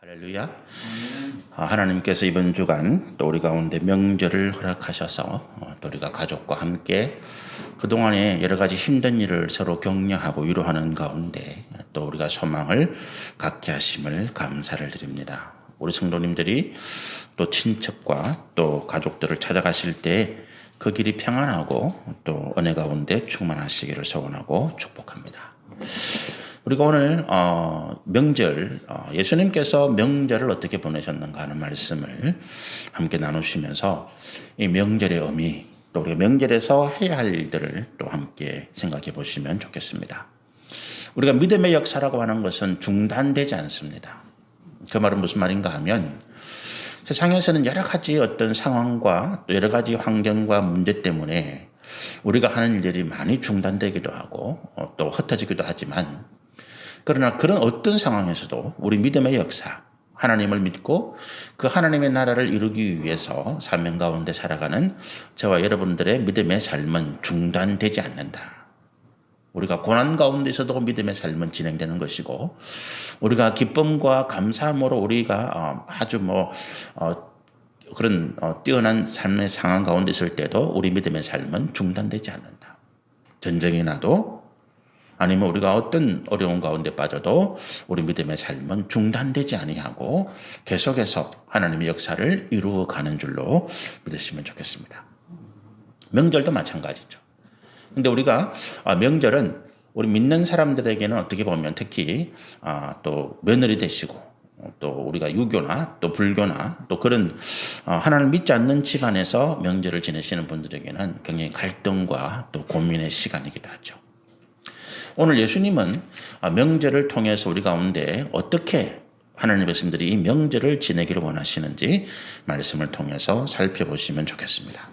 할렐루야. 하나님께서 이번 주간 또 우리 가운데 명절을 허락하셔서 또 우리가 가족과 함께 그동안에 여러 가지 힘든 일을 서로 격려하고 위로하는 가운데 또 우리가 소망을 갖게 하심을 감사를 드립니다. 우리 성도님들이 또 친척과 또 가족들을 찾아가실 때 그 길이 평안하고 또 은혜 가운데 충만하시기를 소원하고 축복합니다. 우리가 오늘 명절, 예수님께서 명절을 어떻게 보내셨는가 하는 말씀을 함께 나누시면서 이 명절의 의미, 또 우리가 명절에서 해야 할 일들을 또 함께 생각해 보시면 좋겠습니다. 우리가 믿음의 역사라고 하는 것은 중단되지 않습니다. 그 말은 무슨 말인가 하면 세상에서는 여러 가지 어떤 상황과 또 여러 가지 환경과 문제 때문에 우리가 하는 일들이 많이 중단되기도 하고 또 흩어지기도 하지만 그러나 그런 어떤 상황에서도 우리 믿음의 역사, 하나님을 믿고 그 하나님의 나라를 이루기 위해서 사명 가운데 살아가는 저와 여러분들의 믿음의 삶은 중단되지 않는다. 우리가 고난 가운데서도 믿음의 삶은 진행되는 것이고 우리가 기쁨과 감사함으로 우리가 아주 그런 뛰어난 삶의 상황 가운데 있을 때도 우리 믿음의 삶은 중단되지 않는다. 전쟁이 나도 아니면 우리가 어떤 어려운 가운데 빠져도 우리 믿음의 삶은 중단되지 아니하고 계속해서 하나님의 역사를 이루어가는 줄로 믿으시면 좋겠습니다. 명절도 마찬가지죠. 근데 우리가 명절은 우리 믿는 사람들에게는 어떻게 보면 특히 또 며느리 되시고 또 우리가 유교나 또 불교나 또 그런 하나님을 믿지 않는 집안에서 명절을 지내시는 분들에게는 굉장히 갈등과 또 고민의 시간이기도 하죠. 오늘 예수님은 명절을 통해서 우리 가운데 어떻게 하나님의 백성들이 이 명절을 지내기를 원하시는지 말씀을 통해서 살펴보시면 좋겠습니다.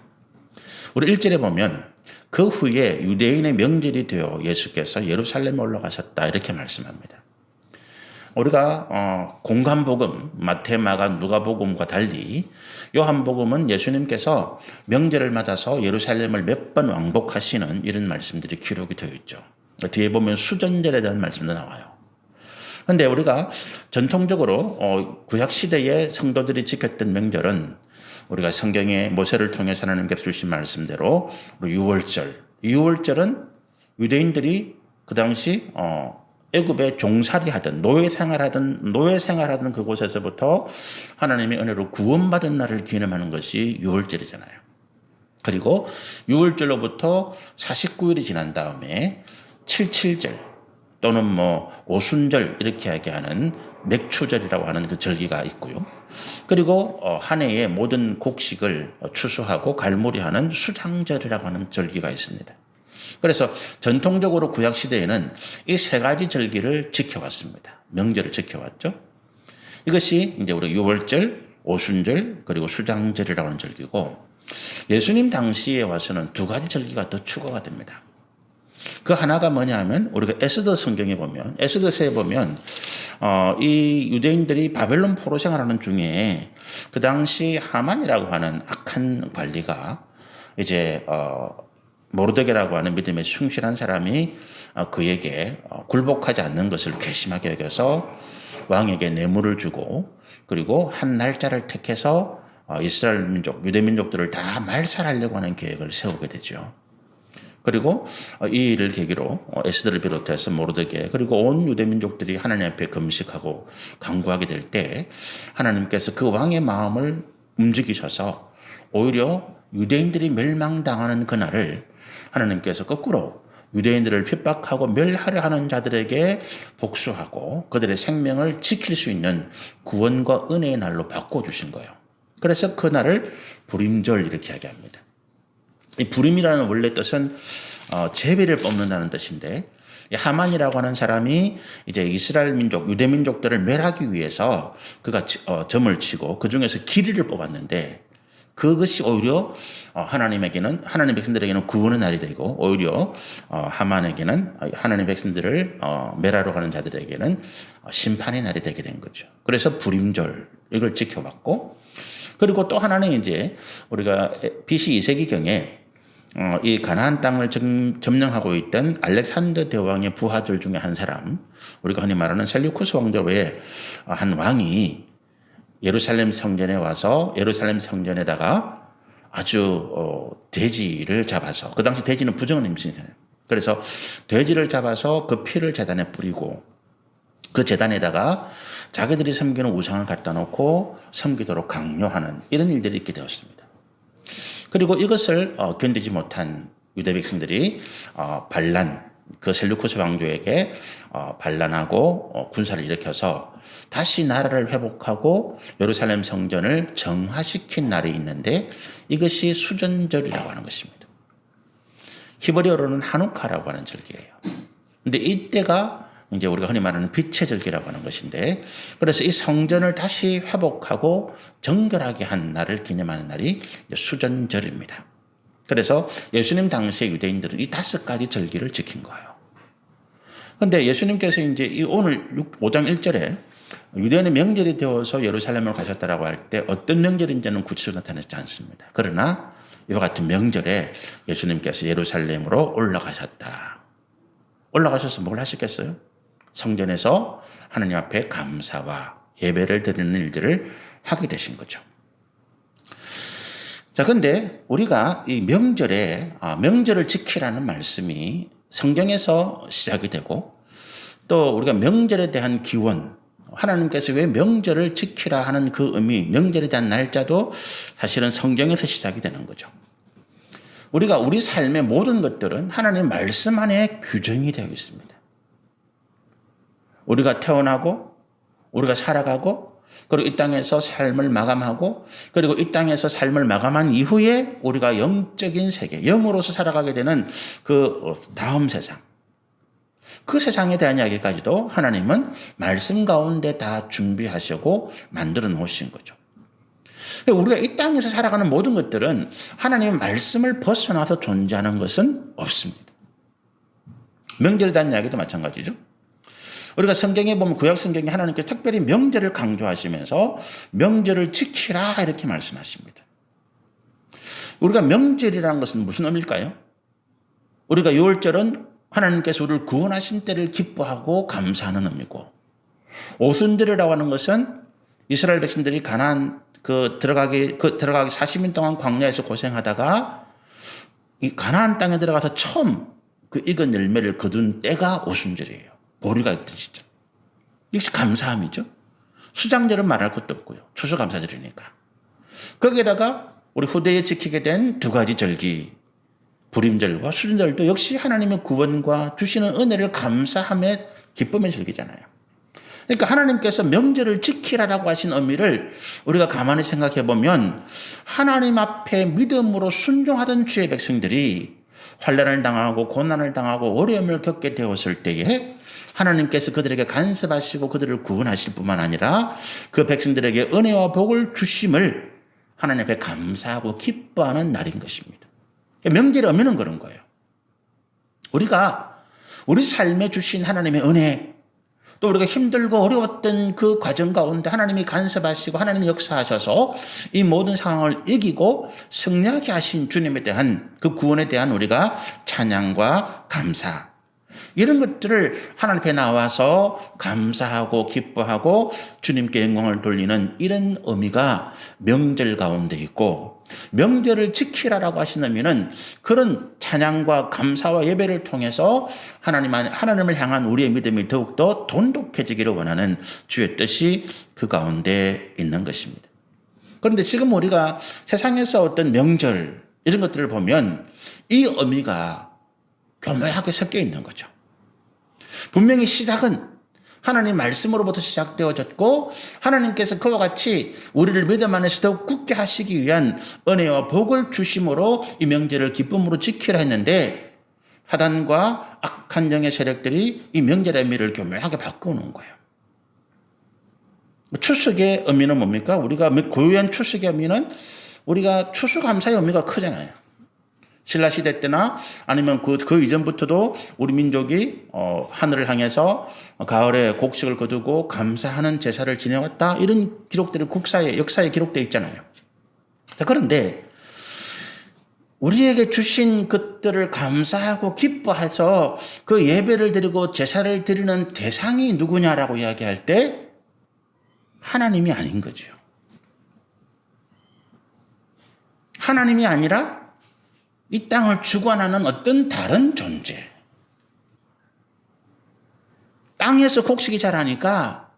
우리 1절에 보면 그 후에 유대인의 명절이 되어 예수께서 예루살렘에 올라가셨다 이렇게 말씀합니다. 우리가 공간복음, 마태, 마가, 누가복음과 달리 요한복음은 예수님께서 명절을 맞아서 예루살렘을 몇 번 왕복하시는 이런 말씀들이 기록이 되어 있죠. 뒤에 보면 수전절에 대한 말씀도 나와요. 그런데 우리가 전통적으로 구약시대의 성도들이 지켰던 명절은 우리가 성경의 모세를 통해서 하나님께서 주신 말씀대로 유월절. 유월절은 유대인들이 그 당시 애굽에 종살이 하던 노예 생활하던 그곳에서부터 하나님의 은혜로 구원받은 날을 기념하는 것이 유월절이잖아요. 그리고 유월절로부터 49일이 지난 다음에 77절 또는 오순절 이렇게 이야기하는 맥추절이라고 하는 그 절기가 있고요. 그리고 한 해의 모든 곡식을 추수하고 갈무리하는 수장절이라고 하는 절기가 있습니다. 그래서 전통적으로 구약시대에는 이 세 가지 절기를 지켜왔습니다. 명절을 지켜왔죠. 이것이 이제 우리 유월절, 오순절, 그리고 수장절이라고 하는 절기고 예수님 당시에 와서는 두 가지 절기가 더 추가가 됩니다. 그 하나가 뭐냐 하면 우리가 에스더 성경에 보면 에스더서에 보면 이 유대인들이 바벨론 포로 생활하는 중에 그 당시 하만이라고 하는 악한 관리가 이제 모르드게라고 하는 믿음에 충실한 사람이 그에게 굴복하지 않는 것을 괘씸하게 여겨서 왕에게 뇌물을 주고 그리고 한 날짜를 택해서 이스라엘 민족, 유대 민족들을 다 말살하려고 하는 계획을 세우게 되죠. 그리고 이 일을 계기로 에스더를 비롯해서 모르드게 그리고 온 유대 민족들이 하나님 앞에 금식하고 간구하게 될 때 하나님께서 그 왕의 마음을 움직이셔서 오히려 유대인들이 멸망당하는 그날을 하나님께서 거꾸로 유대인들을 핍박하고 멸하려 하는 자들에게 복수하고 그들의 생명을 지킬 수 있는 구원과 은혜의 날로 바꿔주신 거예요. 그래서 그 날을 불임절 이렇게 이야기합니다. 이 불임이라는 원래 뜻은 제비를 뽑는다는 뜻인데 하만이라고 하는 사람이 이제 이스라엘 민족, 유대 민족들을 멸하기 위해서 그가 점을 치고 그 중에서 길이를 뽑았는데 그것이 오히려 하나님에게는 하나님 백성들에게는 구원의 날이 되고 오히려 하만에게는 하나님 백성들을 멸하러 가는 자들에게는 심판의 날이 되게 된 거죠. 그래서 불임절 이걸 지켜봤고 그리고 또 하나는 이제 우리가 BC 2세기경에 이 가나안 땅을 점령하고 있던 알렉산더 대왕의 부하들 중에 한 사람 우리가 흔히 말하는 셀류쿠스 왕조 외에 한 왕이 예루살렘 성전에 와서 예루살렘 성전에다가 아주 돼지를 잡아서, 그 당시 돼지는 부정한 음식이잖아요. 그래서 돼지를 잡아서 그 피를 제단에 뿌리고 그 제단에다가 자기들이 섬기는 우상을 갖다 놓고 섬기도록 강요하는 이런 일들이 있게 되었습니다. 그리고 이것을 견디지 못한 유대 백성들이 그 셀류쿠스 왕조에게 반란하고 군사를 일으켜서 다시 나라를 회복하고 예루살렘 성전을 정화시킨 날이 있는데 이것이 수전절이라고 하는 것입니다. 히브리어로는 하누카라고 하는 절기예요. 근데 이때가 이제 우리가 흔히 말하는 빛의 절기라고 하는 것인데, 그래서 이 성전을 다시 회복하고 정결하게 한 날을 기념하는 날이 수전절입니다. 그래서 예수님 당시의 유대인들은 이 5가지 절기를 지킨 거예요. 그런데 예수님께서 이제 오늘 5장 1절에 유대인의 명절이 되어서 예루살렘을 가셨다라고 할 때 어떤 명절인지는 구체적으로 나타나지 않습니다. 그러나 이와 같은 명절에 예수님께서 예루살렘으로 올라가셨다. 올라가셔서 뭘 하셨겠어요? 성전에서 하나님 앞에 감사와 예배를 드리는 일들을 하게 되신 거죠. 자, 근데 우리가 이 명절을 지키라는 말씀이 성경에서 시작이 되고, 또 우리가 명절에 대한 기원, 하나님께서 왜 명절을 지키라 하는 그 의미, 명절에 대한 날짜도 사실은 성경에서 시작이 되는 거죠. 우리가 우리 삶의 모든 것들은 하나님의 말씀 안에 규정이 되어 있습니다. 우리가 태어나고, 우리가 살아가고, 그리고 이 땅에서 삶을 마감하고, 그리고 이 땅에서 삶을 마감한 이후에 우리가 영적인 세계, 영으로서 살아가게 되는 그 다음 세상, 그 세상에 대한 이야기까지도 하나님은 말씀 가운데 다 준비하시고 만들어 놓으신 거죠. 우리가 이 땅에서 살아가는 모든 것들은 하나님의 말씀을 벗어나서 존재하는 것은 없습니다. 명절에 대한 이야기도 마찬가지죠. 우리가 성경에 보면 구약 성경에 하나님께서 특별히 명절을 강조하시면서 명절을 지키라 이렇게 말씀하십니다. 우리가 명절이라는 것은 무슨 의미일까요? 우리가 6월절은 하나님께서 우리를 구원하신 때를 기뻐하고 감사하는 의미고, 오순절이라고 하는 것은 이스라엘 백성들이 가나안 들어가기 40년 동안 광야에서 고생하다가 이 가나안 땅에 들어가서 처음 그 익은 열매를 거둔 때가 오순절이에요. 보리가 있던 시점. 이것이 감사함이죠. 수장절은 말할 것도 없고요. 추수감사절이니까. 거기에다가 우리 후대에 지키게 된 2가지 절기, 불임절과 수준절도 역시 하나님의 구원과 주시는 은혜를 감사하며 기쁨의 절기잖아요. 그러니까 하나님께서 명절을 지키라라고 하신 의미를 우리가 가만히 생각해 보면, 하나님 앞에 믿음으로 순종하던 주의 백성들이 환난을 당하고 고난을 당하고 어려움을 겪게 되었을 때에 하나님께서 그들에게 간섭하시고 그들을 구원하실 뿐만 아니라 그 백성들에게 은혜와 복을 주심을 하나님 앞에 감사하고 기뻐하는 날인 것입니다. 명절의 의미는 그런 거예요. 우리가 우리 삶에 주신 하나님의 은혜, 또 우리가 힘들고 어려웠던 그 과정 가운데 하나님이 간섭하시고 하나님이 역사하셔서 이 모든 상황을 이기고 승리하게 하신 주님에 대한 그 구원에 대한 우리가 찬양과 감사, 이런 것들을 하나님 앞에 나와서 감사하고 기뻐하고 주님께 영광을 돌리는 이런 의미가 명절 가운데 있고, 명절을 지키라라고 하신 의미는 그런 찬양과 감사와 예배를 통해서 하나님을 향한 우리의 믿음이 더욱더 돈독해지기를 원하는 주의 뜻이 그 가운데 있는 것입니다. 그런데 지금 우리가 세상에서 어떤 명절 이런 것들을 보면 이 의미가 교묘하게 섞여 있는 거죠. 분명히 시작은 하나님 말씀으로부터 시작되어졌고, 하나님께서 그와 같이 우리를 믿음 안에서 더욱 굳게 하시기 위한 은혜와 복을 주심으로 이 명절을 기쁨으로 지키라 했는데, 사단과 악한 영의 세력들이 이 명절의 의미를 교묘하게 바꾸는 거예요. 추석의 의미는 뭡니까? 우리가 고유한 추석의 의미는 우리가 추수감사의 의미가 크잖아요. 신라시대 때나 아니면 그 이전부터도 우리 민족이 하늘을 향해서 가을에 곡식을 거두고 감사하는 제사를 지내왔다, 이런 기록들이 역사에 기록되어 있잖아요. 자, 그런데 우리에게 주신 것들을 감사하고 기뻐해서 그 예배를 드리고 제사를 드리는 대상이 누구냐라고 이야기할 때 하나님이 아닌 거죠. 하나님이 아니라 이 땅을 주관하는 어떤 다른 존재. 땅에서 곡식이 자라니까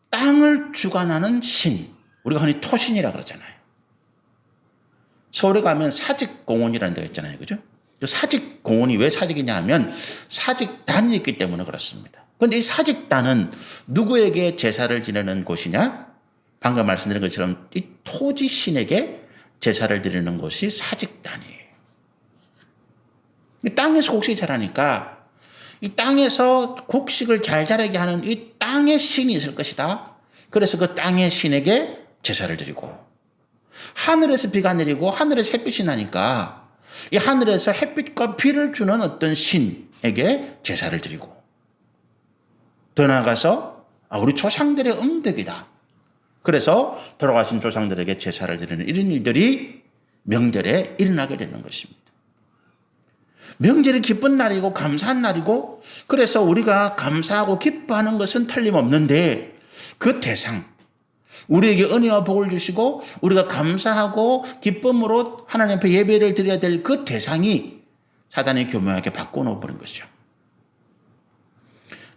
땅을 주관하는 신. 우리가 흔히 토신이라고 그러잖아요. 서울에 가면 사직공원이라는 데가 있잖아요. 그죠? 사직공원이 왜 사직이냐 하면 사직단이 있기 때문에 그렇습니다. 그런데 이 사직단은 누구에게 제사를 지내는 곳이냐? 방금 말씀드린 것처럼 이 토지신에게 제사를 드리는 곳이 사직단이에요. 땅에서 곡식이 자라니까 이 땅에서 곡식을 잘 자라게 하는 이 땅의 신이 있을 것이다. 그래서 그 땅의 신에게 제사를 드리고, 하늘에서 비가 내리고 하늘에서 햇빛이 나니까 이 하늘에서 햇빛과 비를 주는 어떤 신에게 제사를 드리고, 더 나아가서 우리 조상들의 음덕이다. 그래서 돌아가신 조상들에게 제사를 드리는 이런 일들이 명절에 일어나게 되는 것입니다. 명절이 기쁜 날이고 감사한 날이고, 그래서 우리가 감사하고 기뻐하는 것은 틀림없는데 그 대상, 우리에게 은혜와 복을 주시고 우리가 감사하고 기쁨으로 하나님 앞에 예배를 드려야 될 그 대상이 사단이 교묘하게 바꿔놓아버린 것이죠.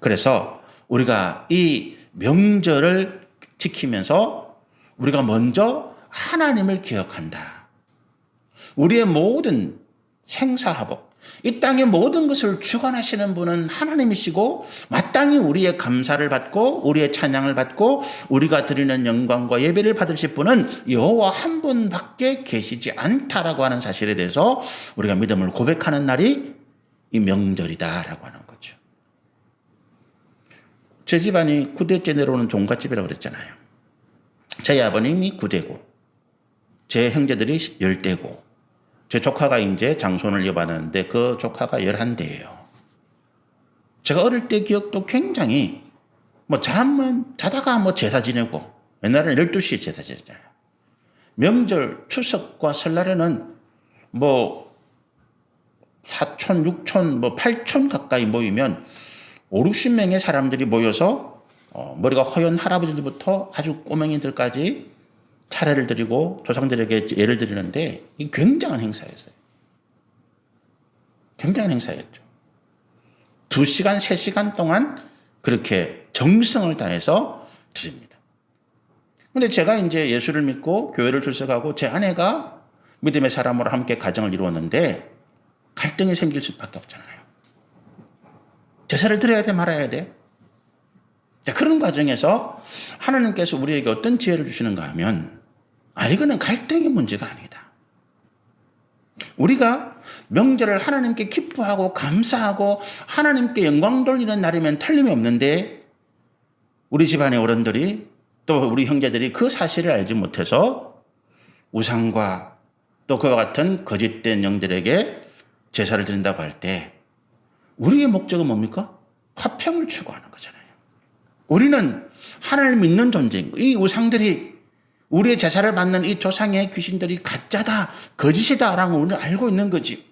그래서 우리가 이 명절을 지키면서 우리가 먼저 하나님을 기억한다. 우리의 모든 생사화복, 이 땅의 모든 것을 주관하시는 분은 하나님이시고 마땅히 우리의 감사를 받고 우리의 찬양을 받고 우리가 드리는 영광과 예배를 받으실 분은 여호와 한 분밖에 계시지 않다라고 하는 사실에 대해서 우리가 믿음을 고백하는 날이 이 명절이다라고 하는 거죠. 제 집안이 9대째 내려오는 종갓집이라고 그랬잖아요. 제 아버님이 9대고 제 형제들이 10대고 제 조카가 이제 장손을 이어받았는데 그 조카가 11대예요. 제가 어릴 때 기억도 굉장히 자다가 제사 지내고, 옛날에는 12시에 제사 지냈잖아요. 명절, 추석과 설날에는 4천, 6천, 8천 가까이 모이면 5, 60명의 사람들이 모여서 머리가 허연 할아버지들부터 아주 꼬맹이들까지 차례를 드리고 조상들에게 예를 드리는데 이게 굉장한 행사였어요. 굉장한 행사였죠. 2시간, 3시간 동안 그렇게 정성을 다해서 드립니다. 그런데 제가 이제 예수를 믿고 교회를 출석하고 제 아내가 믿음의 사람으로 함께 가정을 이루었는데 갈등이 생길 수밖에 없잖아요. 제사를 드려야 돼 말아야 돼? 그런 과정에서 하나님께서 우리에게 어떤 지혜를 주시는가 하면 이거는 갈등의 문제가 아니다. 우리가 명절을 하나님께 기뻐하고 감사하고 하나님께 영광 돌리는 날이면 틀림이 없는데 우리 집안의 어른들이 또 우리 형제들이 그 사실을 알지 못해서 우상과 또 그와 같은 거짓된 영들에게 제사를 드린다고 할 때 우리의 목적은 뭡니까? 화평을 추구하는 거잖아요. 우리는 하나님을 믿는 존재인 거예요. 이 우상들이 우리의 제사를 받는 이 조상의 귀신들이 가짜다, 거짓이다라는 걸 우리는 알고 있는 거지.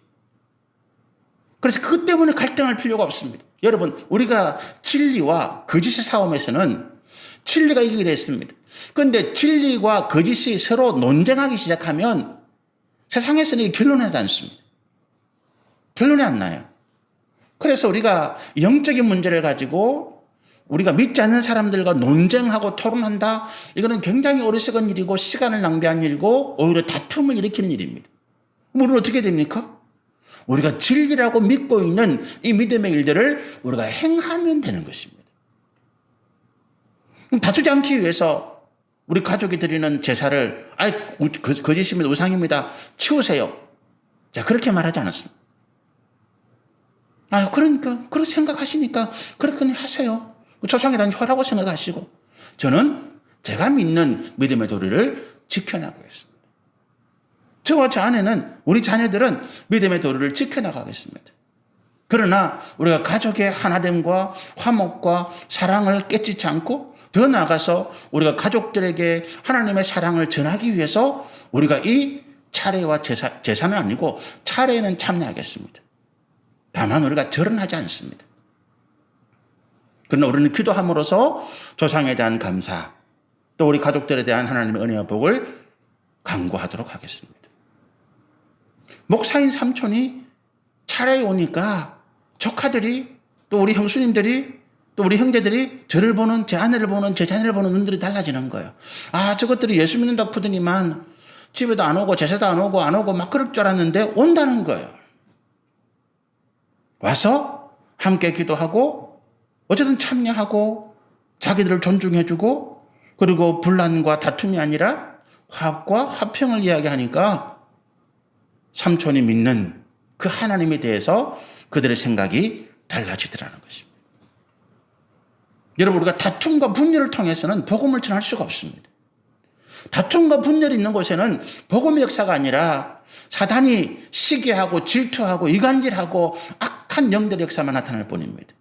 그래서 그것 때문에 갈등할 필요가 없습니다. 여러분, 우리가 진리와 거짓의 싸움에서는 진리가 이기게 됐습니다. 그런데 진리와 거짓이 서로 논쟁하기 시작하면 세상에서는 이게 결론나지 않습니다. 결론이 안 나요. 그래서 우리가 영적인 문제를 가지고 우리가 믿지 않는 사람들과 논쟁하고 토론한다. 이거는 굉장히 어리석은 일이고 시간을 낭비한 일이고 오히려 다툼을 일으키는 일입니다. 우리는 어떻게 됩니까? 우리가 진리라고 믿고 있는 이 믿음의 일들을 우리가 행하면 되는 것입니다. 다투지 않기 위해서 우리 가족이 드리는 제사를 거짓입니다. 우상입니다. 치우세요. 자, 그렇게 말하지 않았습니다. 그러니까 그렇게 생각하시니까 그렇게 하세요. 조상에 대한 혈하고 생각하시고 저는 제가 믿는 믿음의 도리를 지켜나가겠습니다. 저와 제 아내는 우리 자녀들은 믿음의 도리를 지켜나가겠습니다. 그러나 우리가 가족의 하나됨과 화목과 사랑을 깨치지 않고 더 나아가서 우리가 가족들에게 하나님의 사랑을 전하기 위해서 우리가 이 차례와 제사는 아니고 차례는 참여하겠습니다. 다만 우리가 절은 하지 않습니다. 그러나 우리는 기도함으로써 조상에 대한 감사, 또 우리 가족들에 대한 하나님의 은혜와 복을 간구하도록 하겠습니다. 목사인 삼촌이 차례에 오니까 조카들이, 또 우리 형수님들이, 또 우리 형제들이 저를 보는, 제 아내를 보는, 제 자녀를 보는 눈들이 달라지는 거예요. 아, 저것들이 예수 믿는다고 푸더니만 집에도 안 오고 제사도 안 오고 막 그럴 줄 알았는데 온다는 거예요. 와서 함께 기도하고 어쨌든 참여하고 자기들을 존중해주고, 그리고 분란과 다툼이 아니라 화합과 화평을 이야기하니까 삼촌이 믿는 그 하나님에 대해서 그들의 생각이 달라지더라는 것입니다. 여러분, 우리가 다툼과 분열을 통해서는 복음을 전할 수가 없습니다. 다툼과 분열이 있는 곳에는 복음의 역사가 아니라 사단이 시기하고 질투하고 이간질하고 악한 영들의 역사만 나타날 뿐입니다.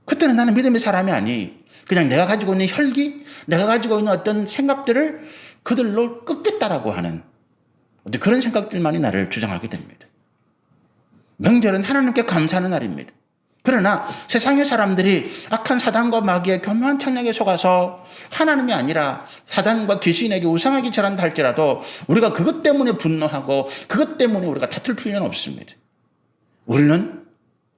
그때는 나는 믿음의 사람이 아니, 그냥 내가 가지고 있는 혈기, 내가 가지고 있는 어떤 생각들을 그들로 끄겠다라고 하는 그런 생각들만이 나를 주장하게 됩니다. 명절은 하나님께 감사하는 날입니다. 그러나 세상의 사람들이 악한 사단과 마귀의 교묘한 착략에 속아서 하나님이 아니라 사단과 귀신에게 우상하기 절한다 할지라도 우리가 그것 때문에 분노하고 그것 때문에 우리가 다툴 필요는 없습니다. 우리는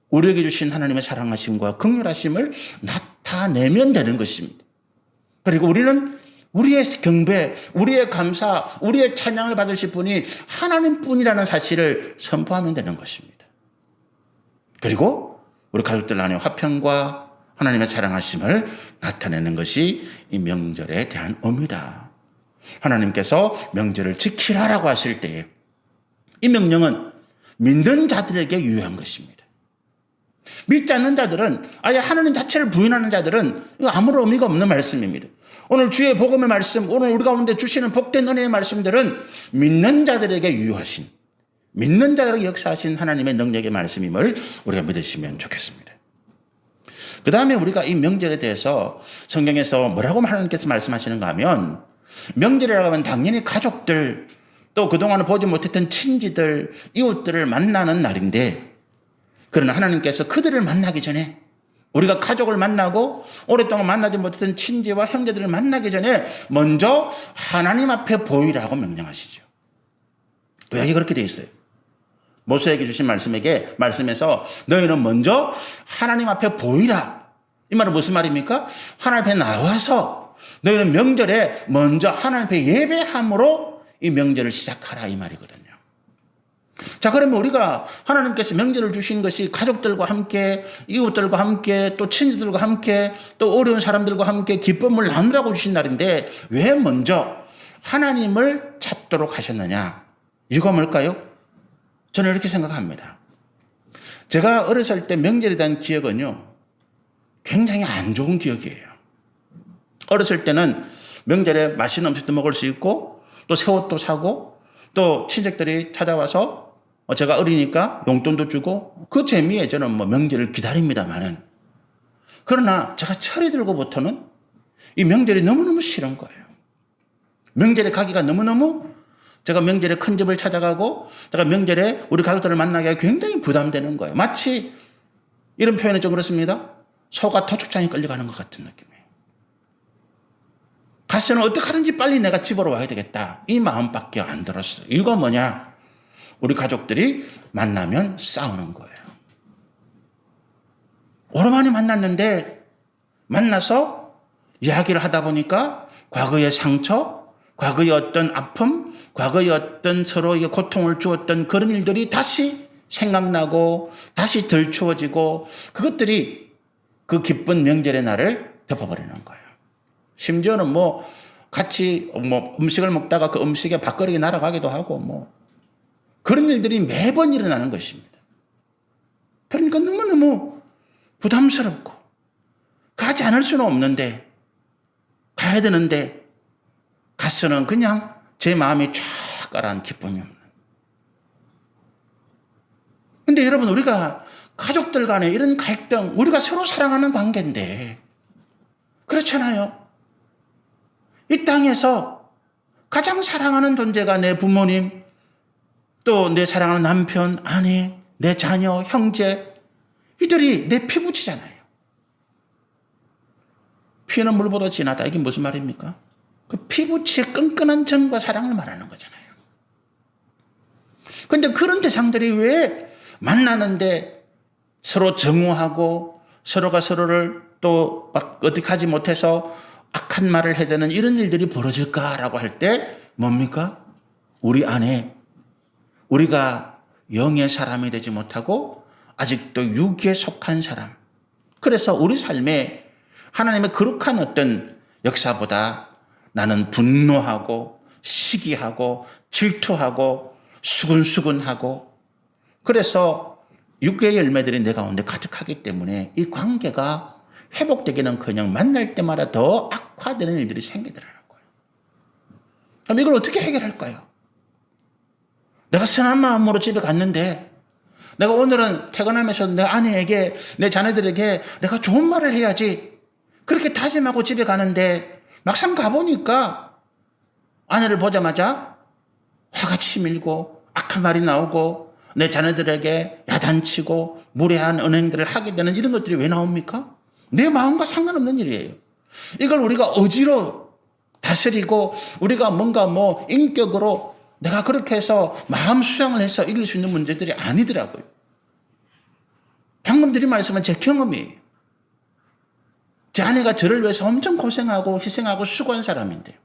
우리에게 주신 하나님의 사랑하심과 긍휼하심을 나타내면 되는 것입니다. 그리고 우리는 우리의 경배, 우리의 감사, 우리의 찬양을 받으실 분이 하나님뿐이라는 사실을 선포하면 되는 것입니다. 그리고 우리 가족들 안에 화평과 하나님의 사랑하심을 나타내는 것이 이 명절에 대한 의미다. 하나님께서 명절을 지키라라고 하실 때 이 명령은 믿는 자들에게 유효한 것입니다. 믿지 않는 자들은, 아예 하나님 자체를 부인하는 자들은 이거 아무런 의미가 없는 말씀입니다. 오늘 주의 복음의 말씀, 오늘 우리 가운데 주시는 복된 은혜의 말씀들은 믿는 자들에게 유효하신, 믿는 자들에게 역사하신 하나님의 능력의 말씀임을 우리가 믿으시면 좋겠습니다. 그 다음에 우리가 이 명절에 대해서 성경에서 뭐라고 하나님께서 말씀하시는가 하면, 명절이라고 하면 당연히 가족들, 또 그동안은 보지 못했던 친지들, 이웃들을 만나는 날인데, 그러나 하나님께서 그들을 만나기 전에, 우리가 가족을 만나고 오랫동안 만나지 못했던 친지와 형제들을 만나기 전에 먼저 하나님 앞에 보이라고 명령하시죠. 구약이 그렇게 되어 있어요. 모세에게 주신 말씀에서 너희는 먼저 하나님 앞에 보이라. 이 말은 무슨 말입니까? 하나님 앞에 나와서 너희는 명절에 먼저 하나님 앞에 예배함으로 이 명절을 시작하라, 이 말이거든요. 자, 그러면 우리가 하나님께서 명절을 주신 것이 가족들과 함께, 이웃들과 함께, 또 친지들과 함께, 또 어려운 사람들과 함께 기쁨을 나누라고 주신 날인데 왜 먼저 하나님을 찾도록 하셨느냐? 이유가 뭘까요? 저는 이렇게 생각합니다. 제가 어렸을 때 명절에 대한 기억은요, 굉장히 안 좋은 기억이에요. 어렸을 때는 명절에 맛있는 음식도 먹을 수 있고, 또 새 옷도 사고, 또 친척들이 찾아와서 제가 어리니까 용돈도 주고, 그 재미에 저는 명절을 기다립니다만은, 그러나 제가 철이 들고부터는 이 명절이 너무너무 싫은 거예요. 명절에 가기가 너무너무, 제가 명절에 큰 집을 찾아가고, 제가 명절에 우리 가족들을 만나기가 굉장히 부담되는 거예요. 마치 이런 표현이 좀 그렇습니다. 소가 도축장에 끌려가는 것 같은 느낌이에요. 가서는 어떻게 하든지 빨리 내가 집으로 와야 되겠다, 이 마음밖에 안 들었어요. 이유가 뭐냐? 우리 가족들이 만나면 싸우는 거예요. 오랜만에 만났는데 만나서 이야기를 하다 보니까 과거의 상처, 과거의 어떤 아픔, 과거의 어떤 서로에게 고통을 주었던 그런 일들이 다시 생각나고 다시 덜추어지고, 그것들이 그 기쁜 명절의 날을 덮어버리는 거예요. 심지어는 같이 음식을 먹다가 그 음식에 밥그릇이 날아가기도 하고 그런 일들이 매번 일어나는 것입니다. 그러니까 너무너무 부담스럽고 가지 않을 수는 없는데, 가야 되는데 가서는 그냥 제 마음이 쫙 가라앉은 기쁨이 없는. 근데 여러분, 우리가 가족들 간에 이런 갈등, 우리가 서로 사랑하는 관계인데, 그렇잖아요. 이 땅에서 가장 사랑하는 존재가 내 부모님, 또 내 사랑하는 남편, 아내, 내 자녀, 형제, 이들이 내 피부치잖아요. 피는 물보다 진하다. 이게 무슨 말입니까? 그 피부치의 끈끈한 정과 사랑을 말하는 거잖아요. 그런데 그런 대상들이 왜 만나는데 서로 정오하고 서로가 서로를 또 막 어떻게 하지 못해서 악한 말을 해야 되는 이런 일들이 벌어질까라고 할 때 뭡니까? 우리 안에 우리가 영의 사람이 되지 못하고 아직도 육에 속한 사람. 그래서 우리 삶에 하나님의 거룩한 어떤 역사보다 나는 분노하고 시기하고 질투하고 수근수근하고 그래서 육의 열매들이 내 가운데 가득하기 때문에 이 관계가 회복되기는커녕 만날 때마다 더 악화되는 일들이 생기더라는 거예요. 그럼 이걸 어떻게 해결할까요? 내가 선한 마음으로 집에 갔는데 내가 오늘은 퇴근하면서 내 아내에게 내 자녀들에게 내가 좋은 말을 해야지 그렇게 다짐하고 집에 가는데 막상 가보니까 아내를 보자마자 화가 치밀고 악한 말이 나오고 내 자녀들에게 야단치고 무례한 언행들을 하게 되는 이런 것들이 왜 나옵니까? 내 마음과 상관없는 일이에요. 이걸 우리가 억지로 다스리고 우리가 뭔가 인격으로 내가 그렇게 해서 마음 수양을 해서 이길 수 있는 문제들이 아니더라고요. 방금 드린 말씀은 제 경험이에요. 제 아내가 저를 위해서 엄청 고생하고 희생하고 수고한 사람인데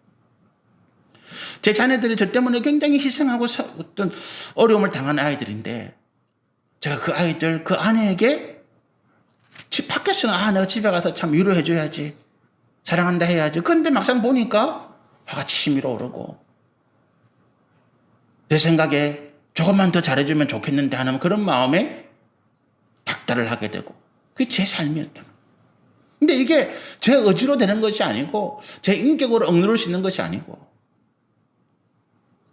제 자녀들이 저 때문에 굉장히 희생하고 어떤 어려움을 당하는 아이들인데 제가 그 아이들, 그 아내에게 집 밖에서는 내가 집에 가서 참 위로해줘야지 사랑한다 해야지. 그런데 막상 보니까 화가 치밀어 오르고 내 생각에 조금만 더 잘해주면 좋겠는데 하는 그런 마음에 닥달을 하게 되고 그게 제 삶이었다. 근데 이게 제 의지로 되는 것이 아니고 제 인격으로 억누를 수 있는 것이 아니고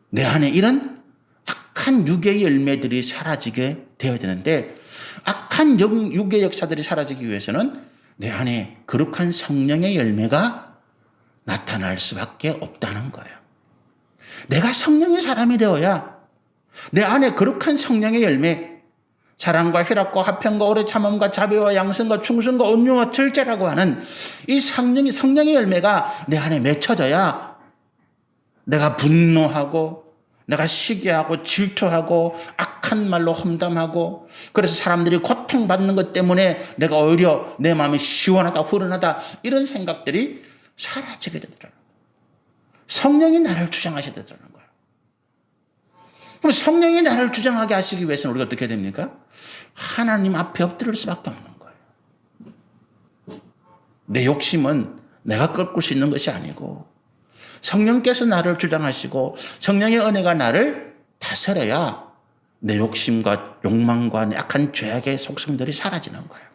내 안에 이런 악한 육의 열매들이 사라지게 되어야 되는데 악한 육의 역사들이 사라지기 위해서는 내 안에 거룩한 성령의 열매가 나타날 수밖에 없다는 거예요. 내가 성령의 사람이 되어야 내 안에 거룩한 성령의 열매, 사랑과 희락과 화평과 오래 참음과 자비와 양선과 충성과 온유와 절제라고 하는 이 성령의 열매가 내 안에 맺혀져야 내가 분노하고 내가 시기하고 질투하고 악한 말로 험담하고 그래서 사람들이 고통받는 것 때문에 내가 오히려 내 마음이 시원하다 후련하다 이런 생각들이 사라지게 되더라고요. 성령이 나를 주장하셔야 되더라는 거예요. 그럼 성령이 나를 주장하게 하시기 위해서는 우리가 어떻게 됩니까? 하나님 앞에 엎드릴 수밖에 없는 거예요. 내 욕심은 내가 꺾을 수 있는 것이 아니고 성령께서 나를 주장하시고 성령의 은혜가 나를 다스려야 내 욕심과 욕망과 내 악한 죄악의 속성들이 사라지는 거예요.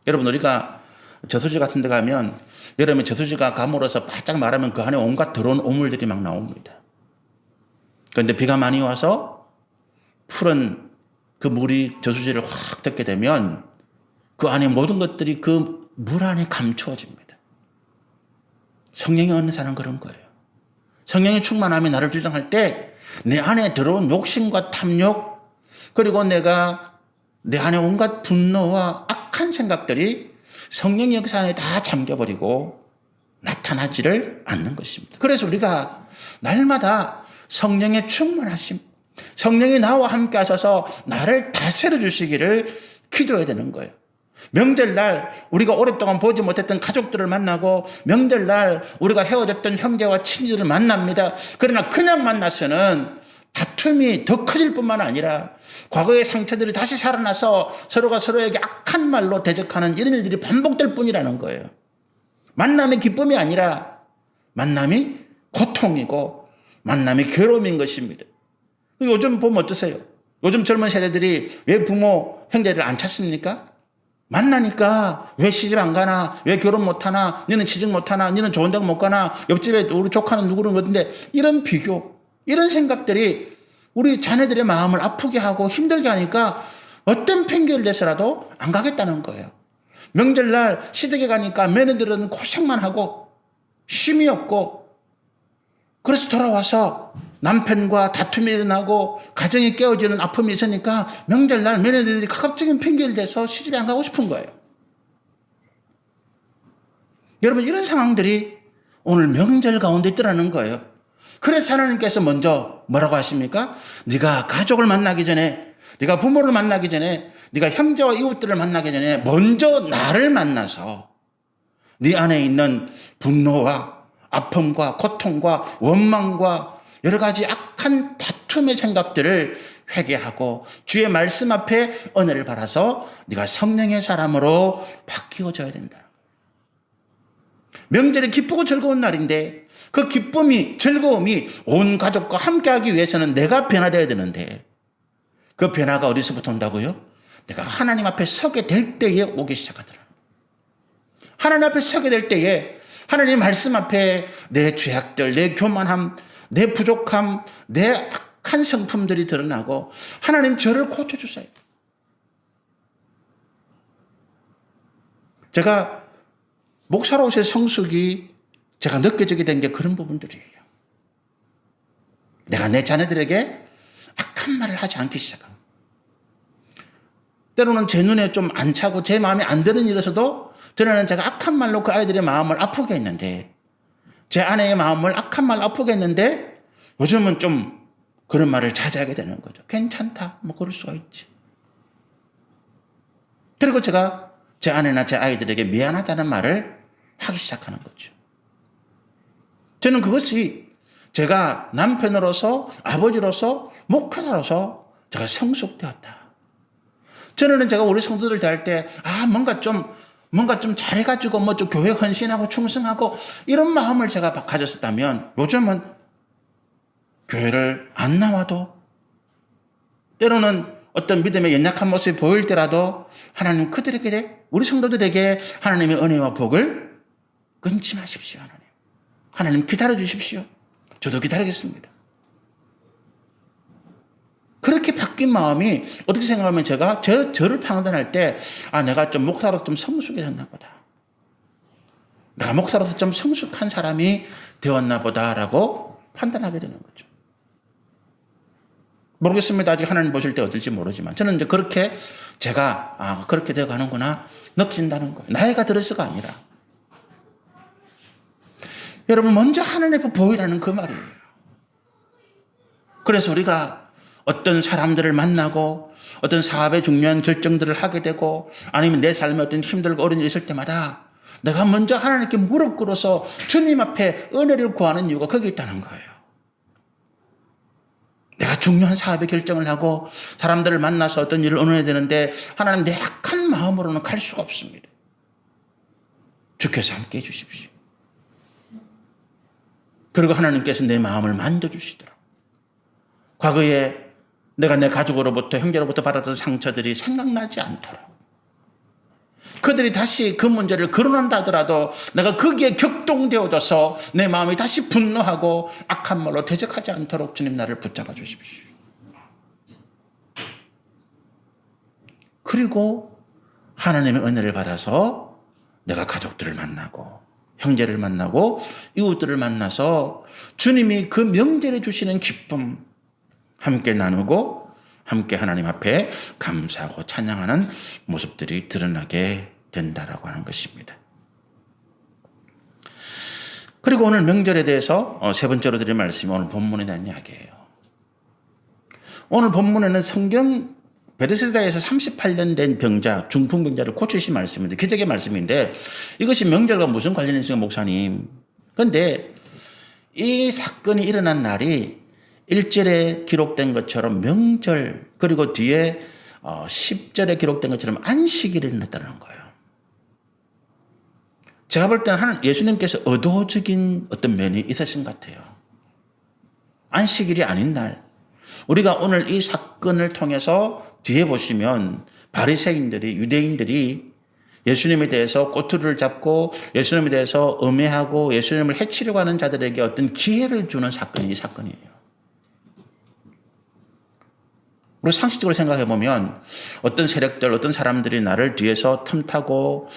여러분 우리가 저수지 같은 데 가면 여름에 저수지가 가물어서 바짝 마르면 그 안에 온갖 더러운 오물들이 막 나옵니다. 그런데 비가 많이 와서 푸른 그 물이 저수지를 확 덮게 되면 그 안에 모든 것들이 그 물 안에 감추어집니다. 성령이 어느 사람 그런 거예요. 성령의 충만함이 나를 주장할 때 내 안에 들어온 욕심과 탐욕 그리고 내가 내 안에 온갖 분노와 악한 생각들이 성령의 역사 안에 다 잠겨버리고 나타나지를 않는 것입니다. 그래서 우리가 날마다 성령의 충만하심, 성령이 나와 함께 하셔서 나를 다스려 주시기를 기도해야 되는 거예요. 명절날 우리가 오랫동안 보지 못했던 가족들을 만나고 명절날 우리가 헤어졌던 형제와 친지들을 만납니다. 그러나 그냥 만나서는 다툼이 더 커질 뿐만 아니라 과거의 상처들이 다시 살아나서 서로가 서로에게 악한 말로 대적하는 이런 일들이 반복될 뿐이라는 거예요. 만남이 기쁨이 아니라 만남이 고통이고 만남이 괴로움인 것입니다. 요즘 보면 어떠세요? 요즘 젊은 세대들이 왜 부모, 형제를 안 찾습니까? 만나니까 왜 시집 안 가나? 왜 결혼 못 하나? 너는 취직 못 하나? 너는 좋은 데 못 가나? 옆집에 우리 조카는 누구는 어떤데? 이런 비교, 이런 생각들이 우리 자녀들의 마음을 아프게 하고 힘들게 하니까 어떤 핑계를 대서라도 안 가겠다는 거예요. 명절날 시댁에 가니까 며느리들은 고생만 하고 쉼이 없고 그래서 돌아와서 남편과 다툼이 일어나고 가정이 깨어지는 아픔이 있으니까 명절날 며느리들이 가급적인 핑계를 대서 시집에 안 가고 싶은 거예요. 여러분, 이런 상황들이 오늘 명절 가운데 있더라는 거예요. 그래서 하나님께서 먼저 뭐라고 하십니까? 네가 가족을 만나기 전에, 네가 부모를 만나기 전에, 네가 형제와 이웃들을 만나기 전에 먼저 나를 만나서 네 안에 있는 분노와 아픔과 고통과 원망과 여러 가지 악한 다툼의 생각들을 회개하고 주의 말씀 앞에 은혜를 받아서 네가 성령의 사람으로 바뀌어져야 된다. 명절이 기쁘고 즐거운 날인데 그 기쁨이, 즐거움이 온 가족과 함께하기 위해서는 내가 변화되어야 되는데 그 변화가 어디서부터 온다고요? 내가 하나님 앞에 서게 될 때에 오기 시작하더라. 하나님 앞에 서게 될 때에 하나님 말씀 앞에 내 죄악들, 내 교만함, 내 부족함, 내 악한 성품들이 드러나고 하나님 저를 고쳐주세요. 제가 목사로서의 성숙이 제가 느껴지게 된 게 그런 부분들이에요. 내가 내 자녀들에게 악한 말을 하지 않기 시작합니다. 때로는 제 눈에 좀 안 차고 제 마음에 안 드는 일에서도 전에는 제가 악한 말로 그 아이들의 마음을 아프게 했는데 제 아내의 마음을 악한 말로 아프게 했는데 요즘은 좀 그런 말을 자제하게 되는 거죠. 괜찮다. 뭐 그럴 수가 있지. 그리고 제가 제 아내나 제 아이들에게 미안하다는 말을 하기 시작하는 거죠. 저는 그것이 제가 남편으로서 아버지로서 목회자로서 제가 성숙되었다. 저는 제가 우리 성도들 대할 때 뭔가 좀 잘해가지고 뭐 좀 교회 헌신하고 충성하고 이런 마음을 제가 가졌었다면 요즘은 교회를 안 나와도 때로는 어떤 믿음의 연약한 모습이 보일 때라도 하나님 그들에게 우리 성도들에게 하나님의 은혜와 복을 끊지 마십시오. 하나님 기다려 주십시오. 저도 기다리겠습니다. 그렇게 바뀐 마음이 어떻게 생각하면 제가 저를 판단할 때 내가 좀 목사로서 좀 성숙해졌나 보다. 내가 목사로서 좀 성숙한 사람이 되었나 보다라고 판단하게 되는 거죠. 모르겠습니다. 아직 하나님 보실 때 어떨지 모르지만 저는 이제 그렇게 제가 그렇게 되어가는구나 느낀다는 거예요. 나이가 들어서가 아니라. 여러분, 먼저 하나님 앞에 보이라는 그 말이에요. 그래서 우리가 어떤 사람들을 만나고 어떤 사업의 중요한 결정들을 하게 되고 아니면 내 삶에 어떤 힘들고 어려운 일이 있을 때마다 내가 먼저 하나님께 무릎 꿇어서 주님 앞에 은혜를 구하는 이유가 거기 있다는 거예요. 내가 중요한 사업의 결정을 하고 사람들을 만나서 어떤 일을 의논해야 되는데 하나님 내 약한 마음으로는 갈 수가 없습니다. 주께서 함께해 주십시오. 그리고 하나님께서 내 마음을 만져주시더라고요. 과거에 내가 내 가족으로부터 형제로부터 받았던 상처들이 생각나지 않도록 그들이 다시 그 문제를 거론한다 하더라도 내가 거기에 격동되어져서 내 마음이 다시 분노하고 악한 말로 대적하지 않도록 주님 나를 붙잡아 주십시오. 그리고 하나님의 은혜를 받아서 내가 가족들을 만나고 형제를 만나고 이웃들을 만나서 주님이 그 명절에 주시는 기쁨 함께 나누고 함께 하나님 앞에 감사하고 찬양하는 모습들이 드러나게 된다라고 하는 것입니다. 그리고 오늘 명절에 대해서 세 번째로 드릴 말씀이 오늘 본문에 대한 이야기예요. 오늘 본문에는 성경 베데스다에서 38년 된 병자, 중풍병자를 고치신 말씀인데 기적의 말씀인데 이것이 명절과 무슨 관련이 있어요, 목사님? 그런데 이 사건이 일어난 날이 1절에 기록된 것처럼 명절 그리고 뒤에 10절에 기록된 것처럼 안식일이 일어났다는 거예요. 제가 볼 때는 예수님께서 의도적인 어떤 면이 있으신 것 같아요. 안식일이 아닌 날 우리가 오늘 이 사건을 통해서 뒤에 보시면 바리새인들이 유대인들이 예수님에 대해서 꼬투리를 잡고 예수님에 대해서 음해하고 예수님을 해치려고 하는 자들에게 어떤 기회를 주는 사건이 이 사건이에요. 우리 상식적으로 생각해 보면 어떤 세력들, 어떤 사람들이 나를 뒤에서 틈타고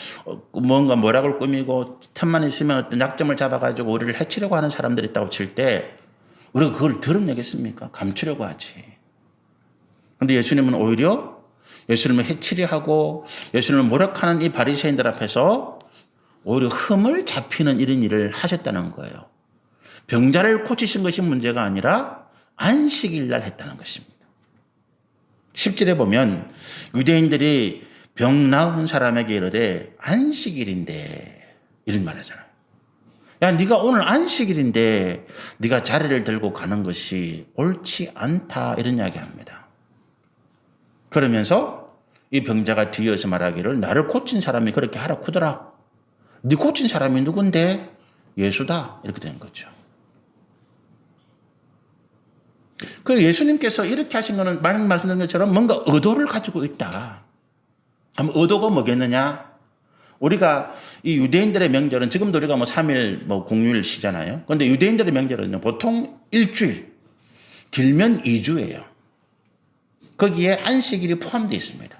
뭔가 모략을 꾸미고 틈만 있으면 어떤 약점을 잡아가지고 우리를 해치려고 하는 사람들이 있다고 칠 때 우리가 그걸 드러내겠습니까? 감추려고 하지. 그런데 예수님은 오히려 예수님을 해치려 하고 예수님을 모략하는 이 바리새인들 앞에서 오히려 흠을 잡히는 이런 일을 하셨다는 거예요. 병자를 고치신 것이 문제가 아니라 안식일 날 했다는 것입니다. 10절에 보면 유대인들이 병 나은 사람에게 이르되 안식일인데 이런 말 하잖아요. 야, 네가 오늘 안식일인데 네가 자리를 들고 가는 것이 옳지 않다 이런 이야기합니다. 그러면서 이 병자가 뒤에서 말하기를 나를 고친 사람이 그렇게 하라 크더라. 네 고친 사람이 누군데? 예수다 이렇게 된 거죠. 그 예수님께서 이렇게 하신 거는 방금 말씀드린 것처럼 뭔가 의도를 가지고 있다. 의도가 뭐겠느냐? 우리가 이 유대인들의 명절은 지금도 우리가 3일 공휴일 쉬잖아요. 그런데 유대인들의 명절은 보통 일주일, 길면 2주예요. 거기에 안식일이 포함되어 있습니다.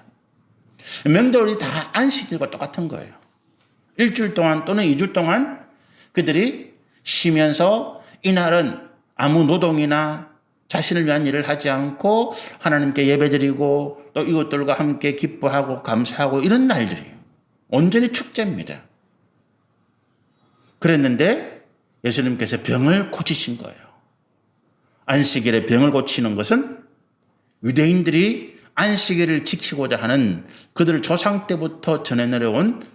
명절이 다 안식일과 똑같은 거예요. 일주일 동안 또는 2주 동안 그들이 쉬면서 이날은 아무 노동이나 자신을 위한 일을 하지 않고 하나님께 예배드리고 또 이웃들과 함께 기뻐하고 감사하고 이런 날들이에요. 온전히 축제입니다. 그랬는데 예수님께서 병을 고치신 거예요. 안식일에 병을 고치는 것은 유대인들이 안식일을 지키고자 하는 그들 조상 때부터 전해 내려온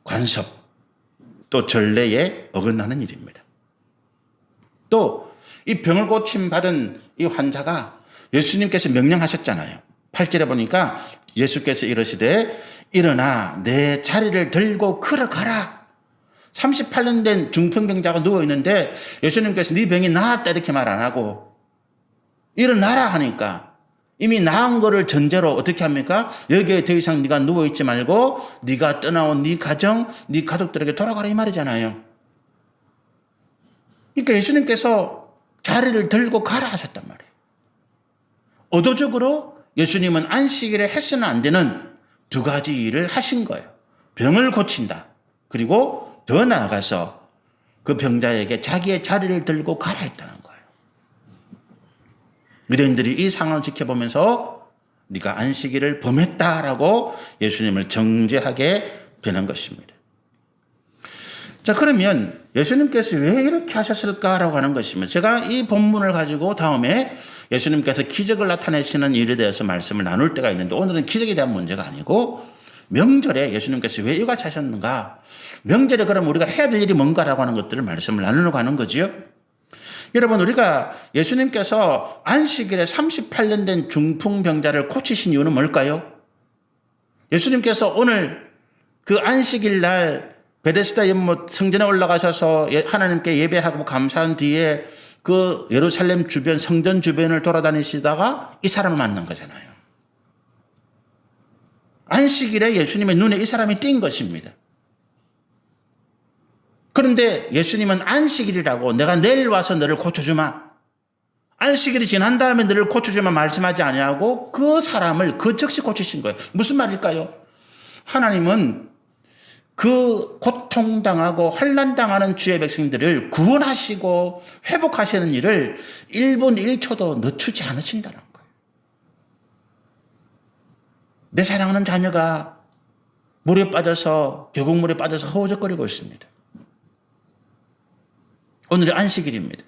관습 또 전례에 어긋나는 일입니다. 또 이 병을 고침 받은 이 환자가 예수님께서 명령하셨잖아요. 8절에 보니까 예수께서 이르시되 일어나 내 자리를 들고 걸어가라. 38년 된 중풍병자가 누워있는데 예수님께서 네 병이 나았다 이렇게 말 안 하고 일어나라 하니까 이미 나은 거를 전제로 어떻게 합니까? 여기에 더 이상 네가 누워있지 말고 네가 떠나온 네 가정, 네 가족들에게 돌아가라 이 말이잖아요. 그러니까 예수님께서 자리를 들고 가라 하셨단 말이에요. 의도적으로 예수님은 안식일에 해서는 안 되는 두 가지 일을 하신 거예요. 병을 고친다. 그리고 더 나아가서 그 병자에게 자기의 자리를 들고 가라 했다는 거예요. 유대인들이 이 상황을 지켜보면서 네가 안식일을 범했다라고 예수님을 정죄하게 되는 것입니다. 자, 그러면 예수님께서 왜 이렇게 하셨을까라고 하는 것입니다. 제가 이 본문을 가지고 다음에 예수님께서 기적을 나타내시는 일에 대해서 말씀을 나눌 때가 있는데 오늘은 기적에 대한 문제가 아니고 명절에 예수님께서 왜 이같이 하셨는가? 명절에 그럼 우리가 해야 될 일이 뭔가라고 하는 것들을 말씀을 나누려고 하는 거지요. 여러분, 우리가 예수님께서 안식일에 38년 된 중풍병자를 고치신 이유는 뭘까요? 예수님께서 오늘 그 안식일 날 베데스다 연못 성전에 올라가셔서 하나님께 예배하고 감사한 뒤에 그 예루살렘 주변 성전 주변을 돌아다니시다가 이 사람을 만난 거잖아요. 안식일에 예수님의 눈에 이 사람이 띈 것입니다. 그런데 예수님은 안식일이라고 내가 내일 와서 너를 고쳐주마. 안식일이 지난 다음에 너를 고쳐주마 말씀하지 아니하고 그 사람을 그 즉시 고치신 거예요. 무슨 말일까요? 하나님은 그 고통당하고 환난당하는 주의 백성들을 구원하시고 회복하시는 일을 1분 1초도 늦추지 않으신다는 거예요. 내 사랑하는 자녀가 물에 빠져서 계곡물에 빠져서 허우적거리고 있습니다. 오늘이 안식일입니다.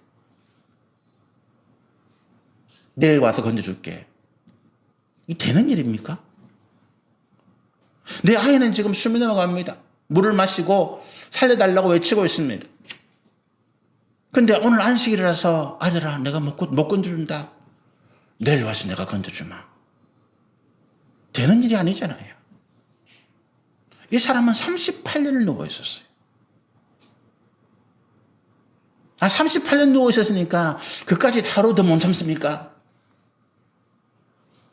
내일 와서 건져줄게. 이게 되는 일입니까? 내 아이는 지금 숨이 넘어갑니다. 물을 마시고 살려달라고 외치고 있습니다. 근데 오늘 안식일이라서 아들아 내가 못 건져준다. 내일 와서 내가 건져주마. 되는 일이 아니잖아요. 이 사람은 38년을 누워 있었어요. 38년 누워 있었으니까 그까지 하루 더 못 참습니까?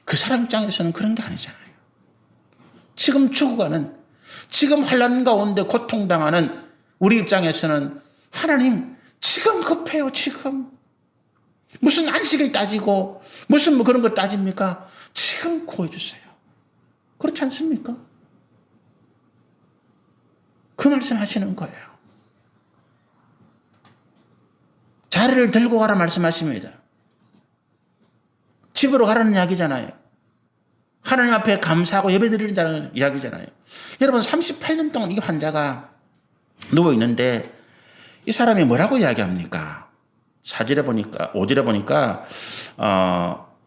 그 사람 입장에서는 그런 게 아니잖아요. 지금 죽어가는, 지금 환난 가운데 고통당하는 우리 입장에서는 하나님 지금 급해요. 지금 무슨 안식을 따지고 무슨 그런 거 따집니까? 지금 구해주세요. 그렇지 않습니까? 그 말씀 하시는 거예요. 자리를 들고 가라 말씀하십니다. 집으로 가라는 이야기잖아요. 하나님 앞에 감사하고 예배드리는 이야기잖아요. 여러분 38년 동안 이 환자가 누워있는데 이 사람이 뭐라고 이야기합니까? 4절에 보니까 5절에 보니까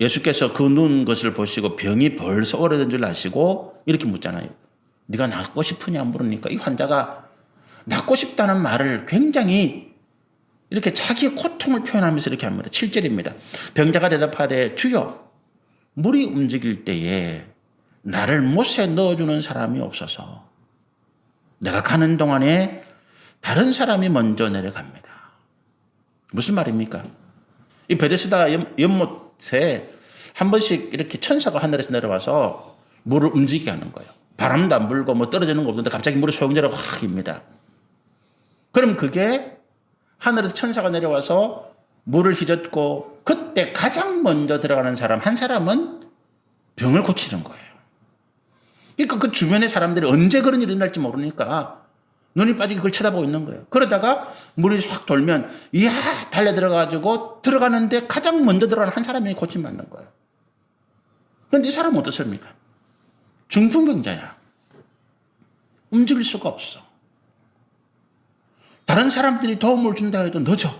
예수께서 그 누운 것을 보시고 병이 벌써 오래된 줄 아시고 이렇게 묻잖아요. 네가 낫고 싶으냐 물으니까 이 환자가 낫고 싶다는 말을 굉장히 이렇게 자기의 고통을 표현하면서 이렇게 합니다. 7절입니다. 병자가 대답하되 주여 물이 움직일 때에 나를 못에 넣어주는 사람이 없어서 내가 가는 동안에 다른 사람이 먼저 내려갑니다. 무슨 말입니까? 이 베데스다 연못에 한 번씩 이렇게 천사가 하늘에서 내려와서 물을 움직이게 하는 거예요. 바람도 안 불고 뭐 떨어지는 거 없는데 갑자기 물이 소용돌이가 확 입니다. 그럼 그게 하늘에서 천사가 내려와서 물을 휘젓고 그때 가장 먼저 들어가는 사람 한 사람은 병을 고치는 거예요. 그러니까 그 주변의 사람들이 언제 그런 일이 일어날지 모르니까 눈이 빠지게 그걸 쳐다보고 있는 거예요. 그러다가 물이 확 돌면 이야 달려 들어가가지고 들어가는데 가장 먼저 들어가는 한 사람이 고침받는 거예요. 그런데 이 사람은 어떻습니까? 중풍병자야. 움직일 수가 없어. 다른 사람들이 도움을 준다 해도 늦어.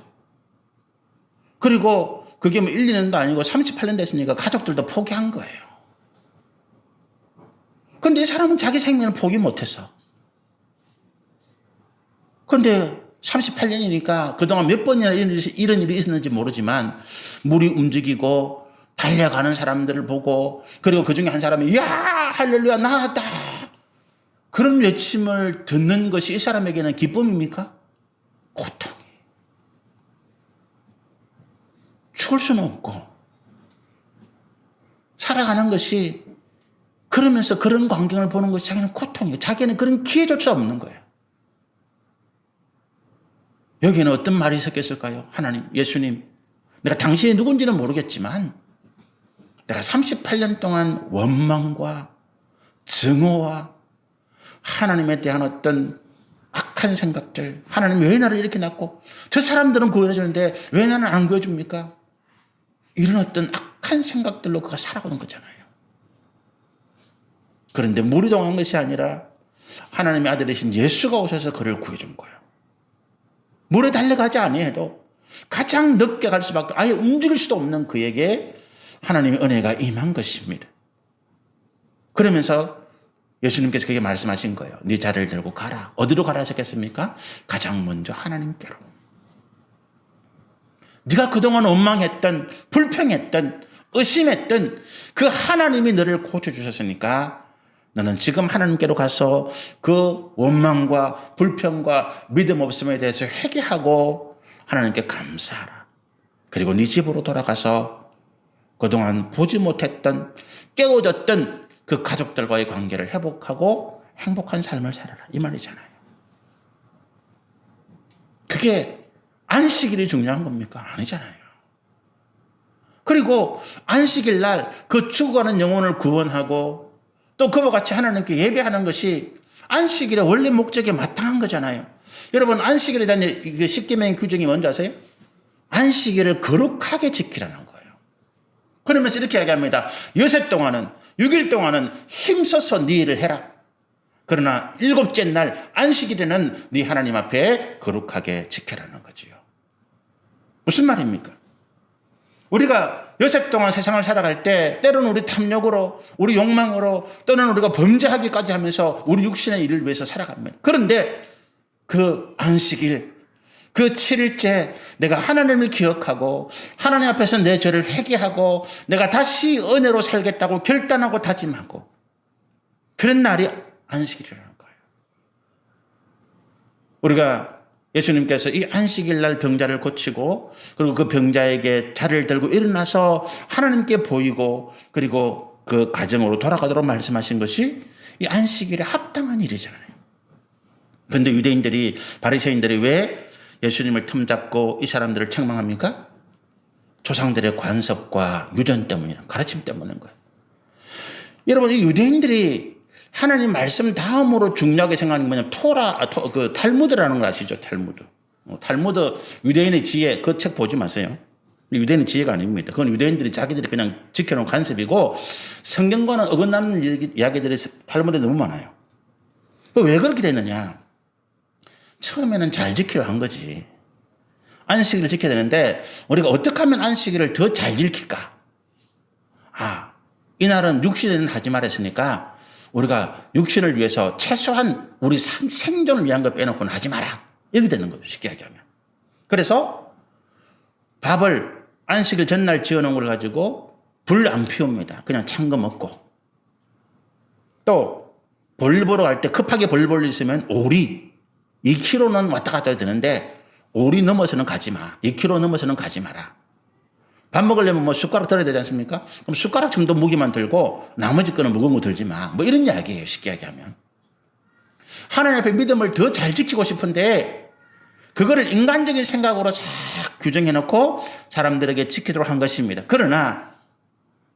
그리고 그게 뭐 1, 2년도 아니고 38년 됐으니까 가족들도 포기한 거예요. 그런데 이 사람은 자기 생명을 포기 못했어. 그런데 38년이니까 그동안 몇 번이나 이런 일이 있었는지 모르지만 물이 움직이고 달려가는 사람들을 보고 그리고 그중에 한 사람이 야 할렐루야 나았다. 그런 외침을 듣는 것이 이 사람에게는 기쁨입니까? 고통이. 죽을 수는 없고 살아가는 것이 그러면서 그런 광경을 보는 것이 자기는 고통이에요. 자기는 그런 기회조차 없는 거예요. 여기에는 어떤 말이 섞였을까요? 하나님, 예수님, 내가 당신이 누군지는 모르겠지만 내가 38년 동안 원망과 증오와 하나님에 대한 어떤 악한 생각들, 하나님 왜 나를 이렇게 낳고 저 사람들은 구해주는데 왜 나는 안 구해줍니까? 이런 어떤 악한 생각들로 그가 살아가는 거잖아요. 그런데 물이 동한 것이 아니라 하나님의 아들이신 예수가 오셔서 그를 구해준 거예요. 물에 달려가지 아니해도 가장 늦게 갈 수밖에 아예 움직일 수도 없는 그에게 하나님의 은혜가 임한 것입니다. 그러면서 예수님께서 그에게 말씀하신 거예요. 네 자리를 들고 가라. 어디로 가라 하셨겠습니까? 가장 먼저 하나님께로. 네가 그동안 원망했던 불평했던 의심했던 그 하나님이 너를 고쳐주셨으니까 너는 지금 하나님께로 가서 그 원망과 불평과 믿음 없음에 대해서 회개하고 하나님께 감사하라. 그리고 네 집으로 돌아가서 그동안 보지 못했던 깨어졌던 그 가족들과의 관계를 회복하고 행복한 삶을 살아라. 이 말이잖아요. 그게 안식일이 중요한 겁니까? 아니잖아요. 그리고 안식일 날 그 죽어가는 영혼을 구원하고 또 그와 같이 하나님께 예배하는 것이 안식일의 원래 목적에 마땅한 거잖아요. 여러분 안식일에 대한 십계명의 규정이 뭔지 아세요? 안식일을 거룩하게 지키라는 거예요. 그러면서 이렇게 얘기합니다. 여섯 동안은 6일 동안은 힘써서 네 일을 해라. 그러나 일곱째 날 안식일에는 네 하나님 앞에 거룩하게 지켜라는 거지요. 무슨 말입니까? 우리가 여섯 동안 세상을 살아갈 때 때로는 우리 탐욕으로 우리 욕망으로 또는 우리가 범죄하기까지 하면서 우리 육신의 일을 위해서 살아갑니다. 그런데 그 안식일 그 7일째 내가 하나님을 기억하고 하나님 앞에서 내 죄를 회개하고 내가 다시 은혜로 살겠다고 결단하고 다짐하고 그런 날이 안식일이라는 거예요. 우리가 예수님께서 이 안식일 날 병자를 고치고 그리고 그 병자에게 자리를 들고 일어나서 하나님께 보이고 그리고 그 가정으로 돌아가도록 말씀하신 것이 이 안식일에 합당한 일이잖아요. 그런데 유대인들이 바리새인들이 왜 예수님을 틈잡고 이 사람들을 책망합니까? 조상들의 관습과 유전 때문이란 가르침 때문인 거예요. 여러분, 이 유대인들이 하나님 말씀 다음으로 중요하게 생각하는 게 뭐냐면 탈무드라는 걸 아시죠? 탈무드. 탈무드 유대인의 지혜, 그 책 보지 마세요. 유대인의 지혜가 아닙니다. 그건 유대인들이 자기들이 그냥 지켜놓은 관습이고 성경과는 어긋나는 이야기들이 탈무드에 너무 많아요. 왜 그렇게 됐느냐? 처음에는 잘 지키려 한 거지. 안식일을 지켜야 되는데 우리가 어떻게 하면 안식일을 더 잘 지킬까? 이날은 육신에는 하지 말았으니까 우리가 육신을 위해서 최소한 우리 생존을 위한 거 빼놓고는 하지 마라. 이렇게 되는 거죠. 쉽게 얘기하면. 그래서 밥을 안식일 전날 지어놓은 걸 가지고 불 안 피웁니다. 그냥 찬 거 먹고. 또 벌 보러 갈 때 급하게 벌 볼 일 있으면 오리 2kg는 왔다 갔다 해야 되는데 오리 넘어서는 가지 마. 2kg 넘어서는 가지 마라. 밥 먹으려면 뭐 숟가락 들어야 되지 않습니까? 그럼 숟가락 정도 무게만 들고 나머지 거는 무거운 거 들지 마. 뭐 이런 이야기예요. 쉽게 얘기하면. 하나님 앞에 믿음을 더 잘 지키고 싶은데 그거를 인간적인 생각으로 쫙 규정해놓고 사람들에게 지키도록 한 것입니다. 그러나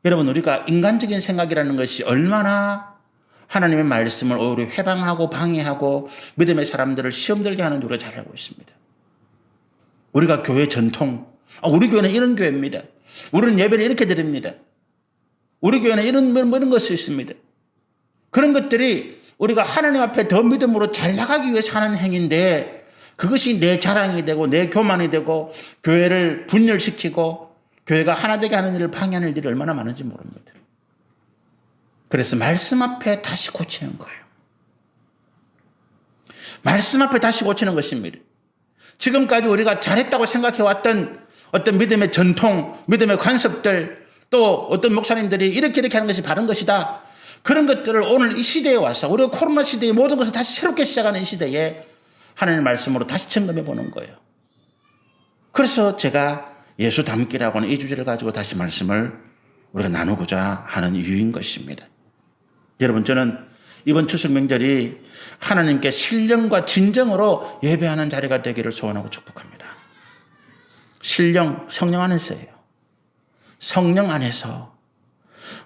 여러분, 우리가 인간적인 생각이라는 것이 얼마나 하나님의 말씀을 오히려 회방하고 방해하고 믿음의 사람들을 시험 들게 하는 줄 우리가 잘 알고 있습니다. 우리가 교회 전통, 우리 교회는 이런 교회입니다. 우리는 예배를 이렇게 드립니다. 우리 교회는 이런 것이 있습니다. 그런 것들이 우리가 하나님 앞에 더 믿음으로 잘 나가기 위해서 하는 행위인데 그것이 내 자랑이 되고 내 교만이 되고 교회를 분열시키고 교회가 하나 되게 하는 일을 방해하는 일들이 얼마나 많은지 모릅니다. 그래서 말씀 앞에 다시 고치는 거예요. 말씀 앞에 다시 고치는 것입니다. 지금까지 우리가 잘했다고 생각해왔던 어떤 믿음의 전통, 믿음의 관습들, 또 어떤 목사님들이 이렇게 하는 것이 바른 것이다. 그런 것들을 오늘 이 시대에 와서 우리가 코로나 시대에 모든 것을 다시 새롭게 시작하는 이 시대에 하나님의 말씀으로 다시 점검해 보는 거예요. 그래서 제가 예수 닮기라고 하는 이 주제를 가지고 다시 말씀을 우리가 나누고자 하는 이유인 것입니다. 여러분, 저는 이번 추석 명절이 하나님께 신령과 진정으로 예배하는 자리가 되기를 소원하고 축복합니다. 신령, 성령 안에서예요. 성령 안에서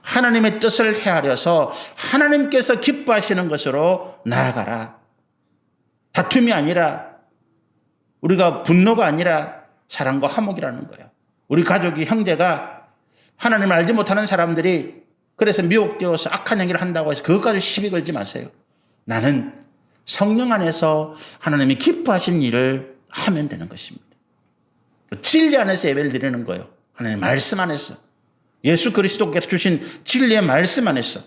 하나님의 뜻을 헤아려서 하나님께서 기뻐하시는 것으로 나아가라. 다툼이 아니라, 우리가 분노가 아니라 사랑과 화목이라는 거예요. 우리 가족이, 형제가 하나님을 알지 못하는 사람들이 그래서 미혹되어서 악한 행위를 한다고 해서 그것까지 시비 걸지 마세요. 나는 성령 안에서 하나님이 기뻐하신 일을 하면 되는 것입니다. 진리 안에서 예배를 드리는 거예요. 하나님의 말씀 안에서. 예수 그리스도께서 주신 진리의 말씀 안에서.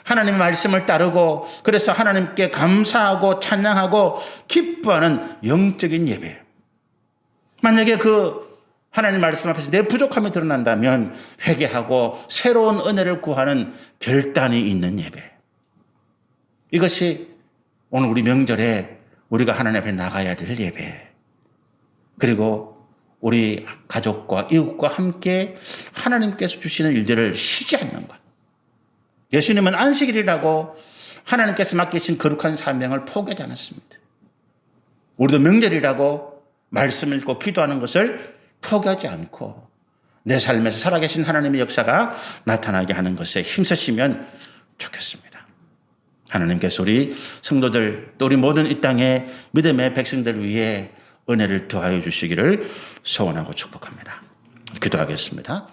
하나님의 말씀을 따르고 그래서 하나님께 감사하고 찬양하고 기뻐하는 영적인 예배. 만약에 그 하나님 말씀 앞에서 내 부족함이 드러난다면 회개하고 새로운 은혜를 구하는 결단이 있는 예배. 이것이 오늘 우리 명절에 우리가 하나님 앞에 나가야 될 예배. 그리고 우리 가족과 이웃과 함께 하나님께서 주시는 일들을 쉬지 않는 것. 예수님은 안식일이라고 하나님께서 맡기신 거룩한 사명을 포기하지 않았습니다. 우리도 명절이라고 말씀 읽고 기도하는 것을 포기하지 않고 내 삶에서 살아계신 하나님의 역사가 나타나게 하는 것에 힘쓰시면 좋겠습니다. 하나님께서 우리 성도들 또 우리 모든 이 땅의 믿음의 백성들 위해 은혜를 더하여 주시기를 소원하고 축복합니다. 기도하겠습니다.